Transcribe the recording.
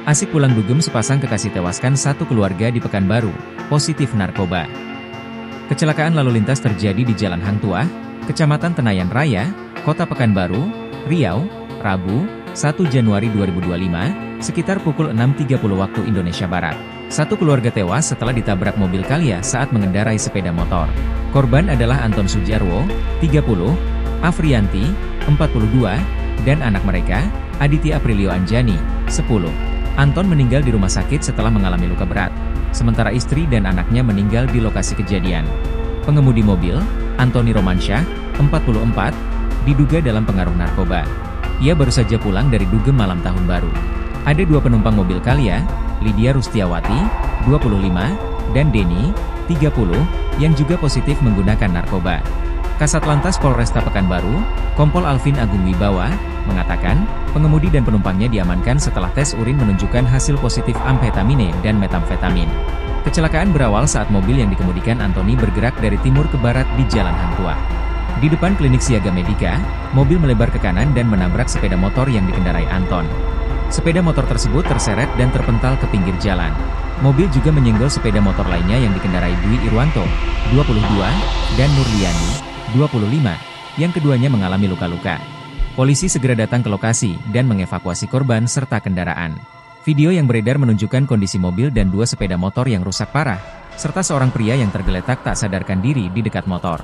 Asik pulang dugem sepasang kekasih tewaskan satu keluarga di Pekanbaru, positif narkoba. Kecelakaan lalu lintas terjadi di Jalan Hang Tuah, Kecamatan Tenayan Raya, Kota Pekanbaru, Riau, Rabu, 1 Januari 2025, sekitar pukul 6.30 waktu Indonesia Barat. Satu keluarga tewas setelah ditabrak mobil Calya saat mengendarai sepeda motor. Korban adalah Anton Sujarwo, 30, Afrianti, 42, dan anak mereka, Aditya Aprilio Anjani, 10. Anton meninggal di rumah sakit setelah mengalami luka berat, sementara istri dan anaknya meninggal di lokasi kejadian. Pengemudi mobil, Antoni Romansyah, 44, diduga dalam pengaruh narkoba. Ia baru saja pulang dari dugem malam tahun baru. Ada dua penumpang mobil Calya, Lydia Rustiawati, 25, dan Denny, 30, yang juga positif menggunakan narkoba. Kasat Lantas Polresta Pekanbaru, Kompol Alvin Agung Wibawa, mengatakan, pengemudi dan penumpangnya diamankan setelah tes urin menunjukkan hasil positif amfetamine dan metamfetamin. Kecelakaan berawal saat mobil yang dikemudikan Antoni bergerak dari timur ke barat di Jalan Hang Tuah. Di depan klinik Siaga Medika, mobil melebar ke kanan dan menabrak sepeda motor yang dikendarai Anton. Sepeda motor tersebut terseret dan terpental ke pinggir jalan. Mobil juga menyenggol sepeda motor lainnya yang dikendarai Dwi Irwanto, 22, dan Nurliani, 25, yang keduanya mengalami luka-luka. Polisi segera datang ke lokasi dan mengevakuasi korban serta kendaraan. Video yang beredar menunjukkan kondisi mobil dan dua sepeda motor yang rusak parah, serta seorang pria yang tergeletak tak sadarkan diri di dekat motor.